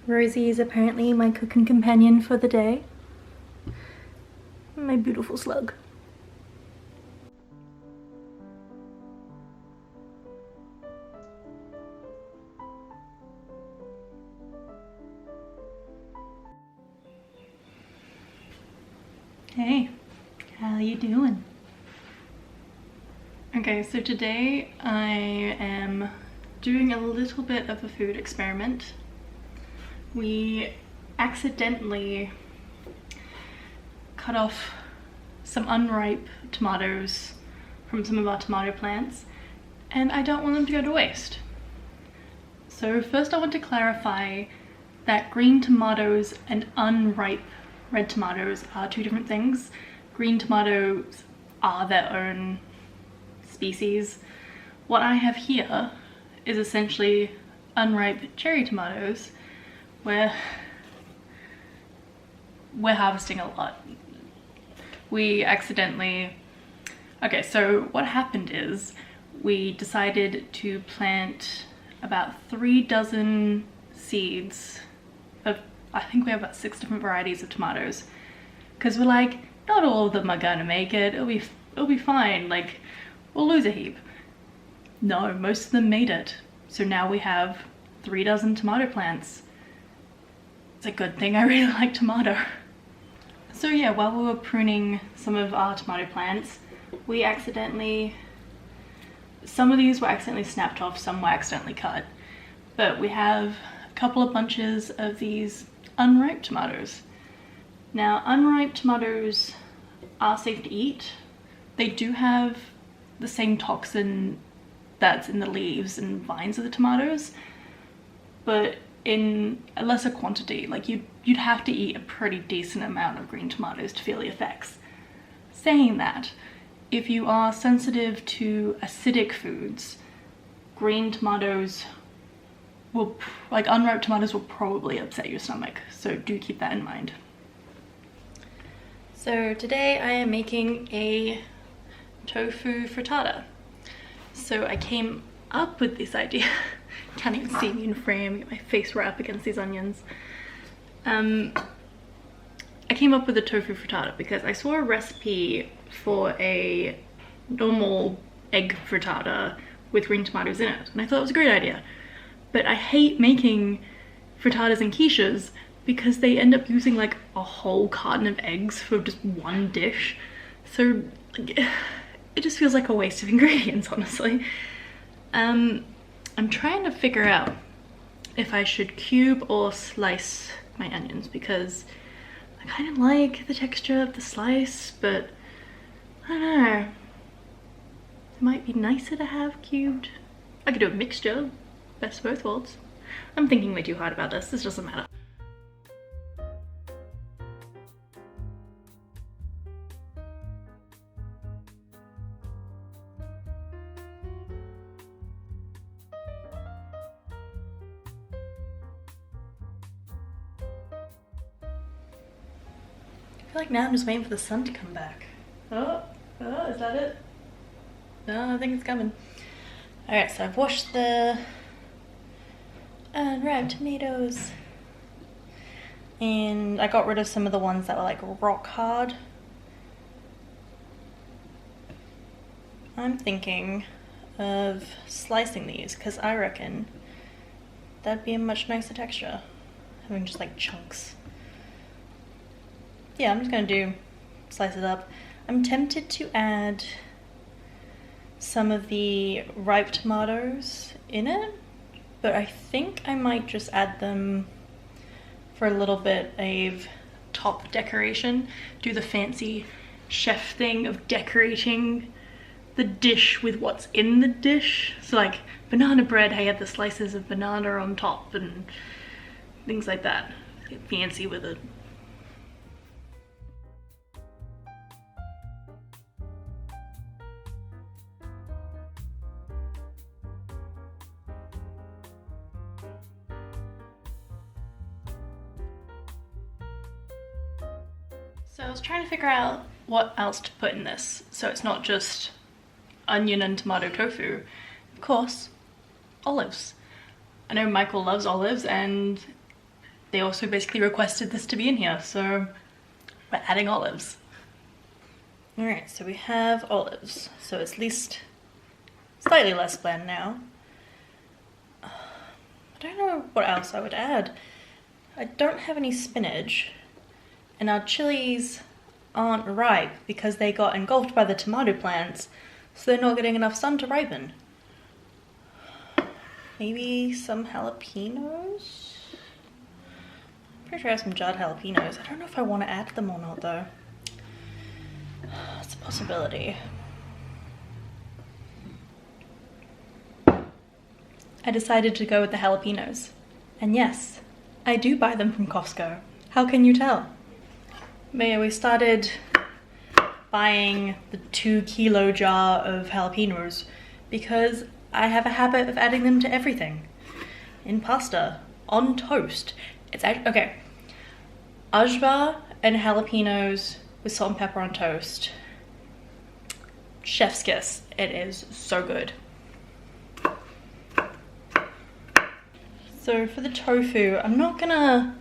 Rosie is apparently my cooking companion for the day. My beautiful slug. Hey, how you doing? Okay, so today I am doing a little bit of a food experiment. We accidentally cut off some unripe tomatoes from some of our tomato plants, and I don't want them to go to waste. So first I want to clarify that green tomatoes and unripe red tomatoes are two different things. Green tomatoes are their own species. What I have here is essentially unripe cherry tomatoes, where we're harvesting a lot. We accidentally... Okay, so what happened is we decided to plant about 3 dozen seeds of, I think we have about 6 different varieties of tomatoes, because we're like, not all of them are gonna make it, it'll be fine, like, we'll lose a heap. No, most of them made it. So now we have 3 dozen tomato plants. It's a good thing I really like tomato. So yeah, while we were pruning some of our tomato plants, we accidentally, some of these were accidentally snapped off, some were accidentally cut. But we have a couple of bunches of these unripe tomatoes. Now, unripe tomatoes are safe to eat. They do have the same toxin that's in the leaves and vines of the tomatoes, but in a lesser quantity. Like you'd have to eat a pretty decent amount of green tomatoes to feel the effects. Saying that, if you are sensitive to acidic foods, green tomatoes will, like unripe tomatoes will probably upset your stomach, so do keep that in mind. So today I am making a tofu frittata. So I came up with this idea. Can't even see me in frame, get my face right up against these onions. I came up with a tofu frittata because I saw a recipe for a normal egg frittata with green tomatoes in it, and I thought it was a great idea. But I hate making frittatas and quiches because they end up using like a whole carton of eggs for just one dish. So it just feels like a waste of ingredients, honestly. I'm trying to figure out if I should cube or slice my onions, because I kind of like the texture of the slice, but I don't know. It might be nicer to have cubed. I could do a mixture, best of both worlds. I'm thinking way too hard about this doesn't matter. I feel like now I'm just waiting for the sun to come back. Oh, is that it? No, I think it's coming. Alright, so I've washed the unripe tomatoes. And I got rid of some of the ones that were like rock hard. I'm thinking of slicing these because I reckon that'd be a much nicer texture, having just like chunks. Yeah, I'm just gonna slice it up. I'm tempted to add some of the ripe tomatoes in it, but I think I might just add them for a little bit of top decoration. Do the fancy chef thing of decorating the dish with what's in the dish. So like banana bread, I had the slices of banana on top and things like that. Get fancy with it. So I was trying to figure out what else to put in this, so it's not just onion and tomato tofu. Of course, olives. I know Michael loves olives, and they also basically requested this to be in here, so we're adding olives. Alright, so we have olives, so it's at least slightly less bland now. I don't know what else I would add. I don't have any spinach, and our chilies aren't ripe because they got engulfed by the tomato plants, so they're not getting enough sun to ripen. Maybe some jalapenos? Pretty sure I have some jarred jalapenos. I don't know if I want to add them or not though. It's a possibility. I decided to go with the jalapenos. And yes, I do buy them from Costco. How can you tell? But yeah, we started buying the 2-kilo jar of jalapenos because I have a habit of adding them to everything. In pasta, on toast. It's actually, okay. Ajwa and jalapenos with salt and pepper on toast. Chef's kiss. It is so good. So for the tofu, I'm not gonna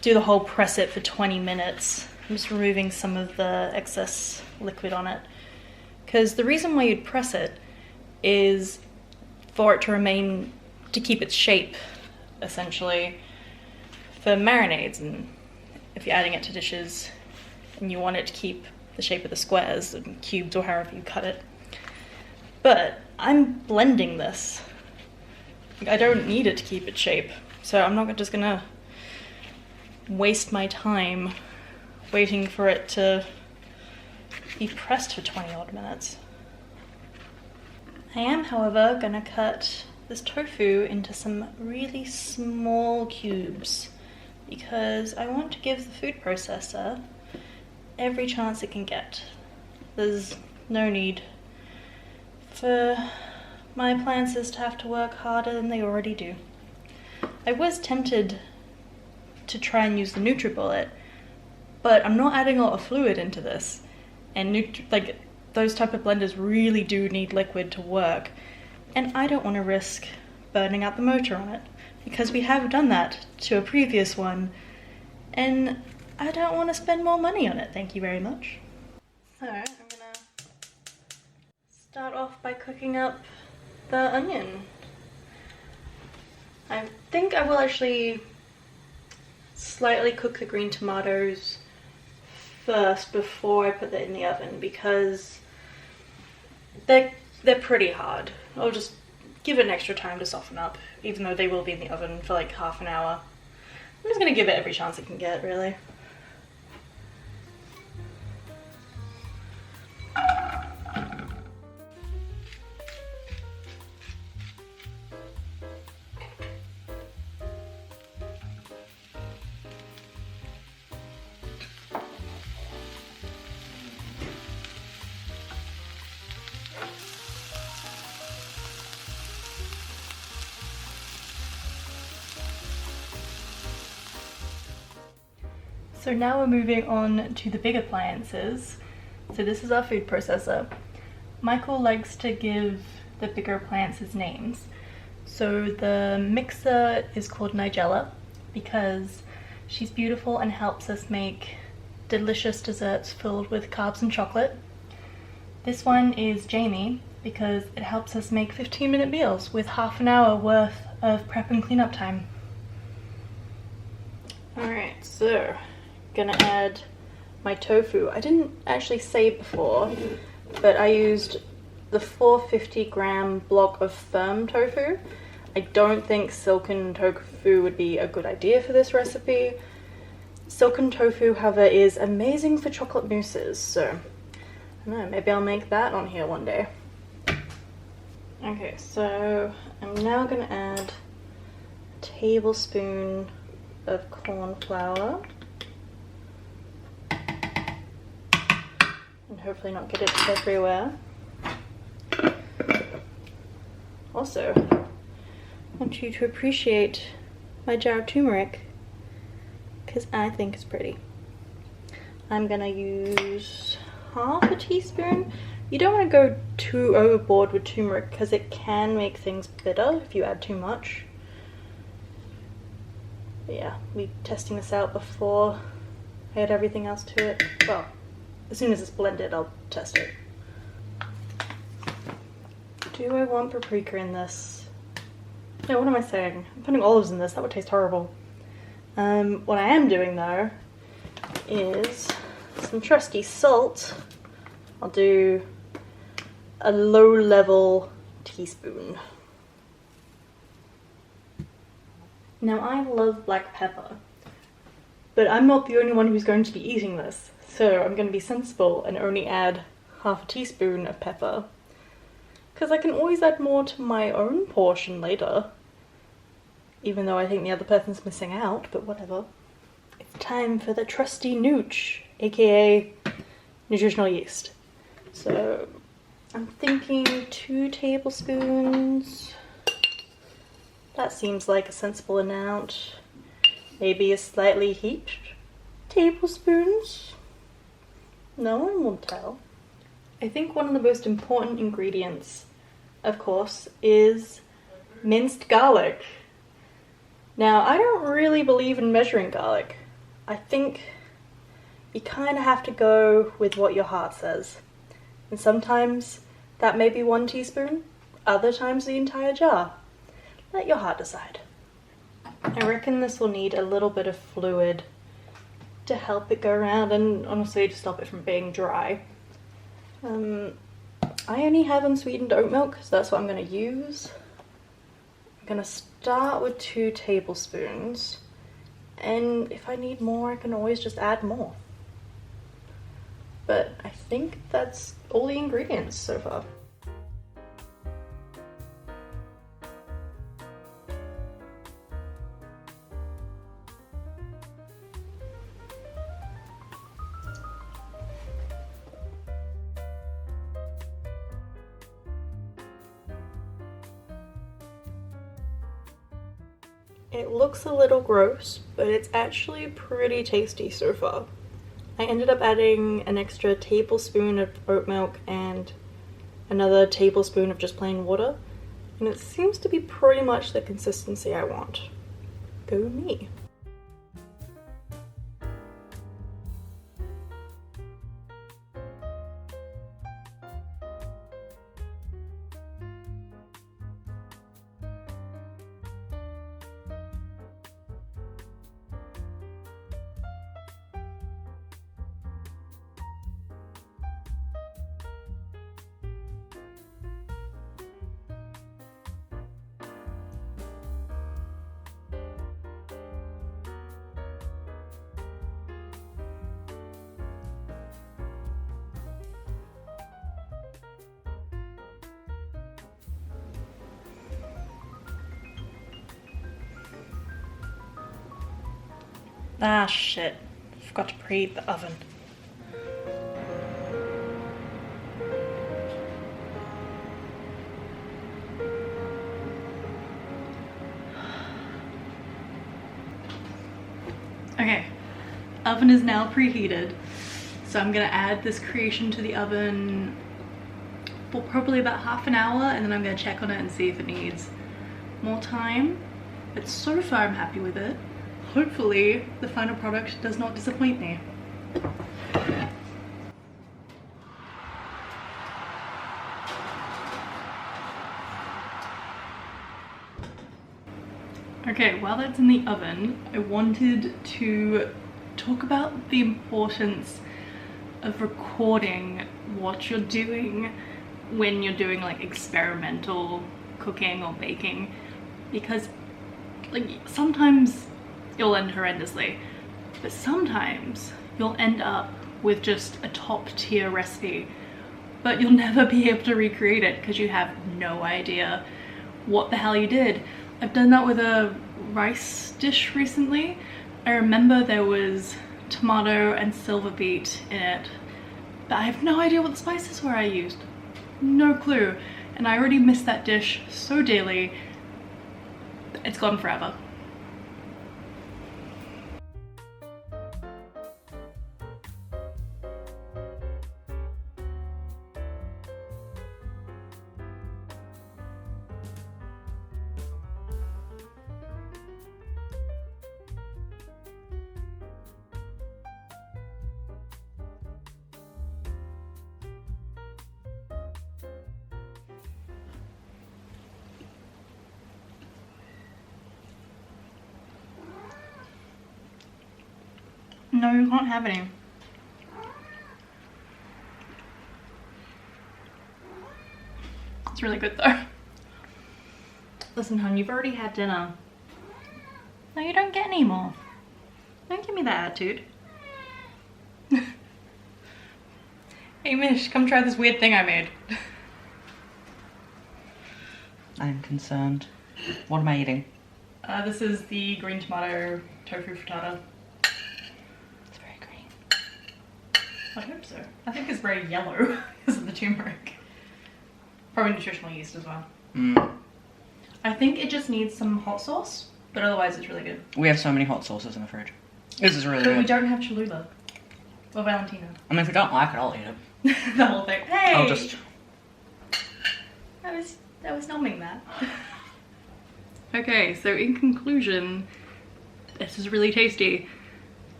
do the whole press it for 20 minutes. I'm just removing some of the excess liquid on it. Because the reason why you'd press it is for it to keep its shape, essentially, for marinades. And if you're adding it to dishes and you want it to keep the shape of the squares and cubes or however you cut it. But I'm blending this. I don't need it to keep its shape, so I'm not just gonna waste my time waiting for it to be pressed for 20 odd minutes. I am, however, gonna cut this tofu into some really small cubes because I want to give the food processor every chance it can get. There's no need for my appliances to have to work harder than they already do. I was tempted to try and use the NutriBullet, but I'm not adding a lot of fluid into this, and those type of blenders really do need liquid to work, and I don't want to risk burning out the motor on it because we have done that to a previous one, and I don't want to spend more money on it, thank you very much. So I'm gonna start off by cooking up the onion. I think I will actually slightly cook the green tomatoes first before I put that in the oven because they're pretty hard. I'll just give it an extra time to soften up, even though they will be in the oven for like half an hour. I'm just gonna give it every chance it can get, really. So now we're moving on to the big appliances. So this is our food processor. Michael likes to give the bigger appliances names. So the mixer is called Nigella because she's beautiful and helps us make delicious desserts filled with carbs and chocolate. This one is Jamie because it helps us make 15-minute meals with half an hour worth of prep and cleanup time. Alright, so gonna add my tofu. I didn't actually say before, but I used the 450 gram block of firm tofu. I don't think silken tofu would be a good idea for this recipe. Silken tofu, however, is amazing for chocolate mousses, so I don't know, maybe I'll make that on here one day. Okay, so I'm now gonna add a tablespoon of corn flour. And hopefully not get it everywhere. Also, I want you to appreciate my jar of turmeric because I think it's pretty. I'm gonna use half a teaspoon. You don't want to go too overboard with turmeric because it can make things bitter if you add too much. But yeah, we'll be testing this out before I add everything else to it. Well, as soon as it's blended, I'll test it. Do I want paprika in this? No, what am I saying? I'm putting olives in this, that would taste horrible. What I am doing though is some trusty salt. I'll do a low-level teaspoon. Now I love black pepper, but I'm not the only one who's going to be eating this, so I'm going to be sensible and only add half a teaspoon of pepper, because I can always add more to my own portion later, even though I think the other person's missing out, but whatever. It's time for the trusty nooch, aka nutritional yeast. So I'm thinking 2 tablespoons. That seems like a sensible amount. Maybe a slightly heaped tablespoons. No one will tell. I think one of the most important ingredients, of course, is minced garlic. Now, I don't really believe in measuring garlic. I think you kind of have to go with what your heart says. And sometimes that may be 1 teaspoon, other times the entire jar. Let your heart decide. I reckon this will need a little bit of fluid to help it go around and honestly to stop it from being dry. I only have unsweetened oat milk, so that's what I'm going to use. I'm going to start with 2 tablespoons, and if I need more I can always just add more. But I think that's all the ingredients so far. It looks a little gross, but it's actually pretty tasty so far. I ended up adding an extra tablespoon of oat milk and another tablespoon of just plain water, and it seems to be pretty much the consistency I want. Go me. Ah shit, forgot to preheat the oven. Okay, oven is now preheated, so I'm gonna add this creation to the oven for probably about half an hour, and then I'm gonna check on it and see if it needs more time. But so far I'm happy with it. Hopefully the final product does not disappoint me. Okay, while that's in the oven, I wanted to talk about the importance of recording what you're doing when you're doing like experimental cooking or baking, because like sometimes you'll end horrendously, but sometimes you'll end up with just a top tier recipe, but you'll never be able to recreate it because you have no idea what the hell you did. I've done that with a rice dish recently. I remember there was tomato and silver beet in it, but I have no idea what the spices were I used. No clue. And I already miss that dish so dearly. It's gone forever. No, you can't have any. It's really good though. Listen, hon, you've already had dinner. No, you don't get any more. Don't give me that attitude. Hey Mish, come try this weird thing I made. I'm concerned. What am I eating? This is the green tomato tofu frittata. It's very green. I hope so. I think it's very yellow because of the turmeric. Probably nutritional yeast as well. I think it just needs some hot sauce, but otherwise it's really good. We have so many hot sauces in the fridge. This is really But we good. don't have Cholula. Or Valentina. I mean, if you don't like it, I'll eat it. The whole thing. Hey! I'll just... I was numbing that. Okay, so in conclusion, this is really tasty.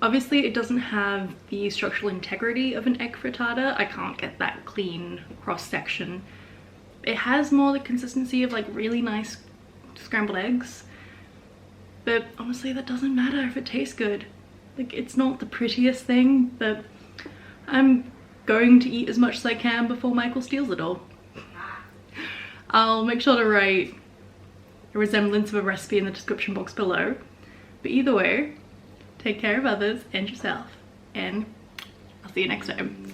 Obviously it doesn't have the structural integrity of an egg frittata. I can't get that clean cross section. It has more the consistency of like really nice scrambled eggs. But honestly, that doesn't matter if it tastes good. Like, it's not the prettiest thing, but I'm going to eat as much as I can before Michael steals it all. I'll make sure to write a resemblance of a recipe in the description box below. But either way, take care of others and yourself, and I'll see you next time.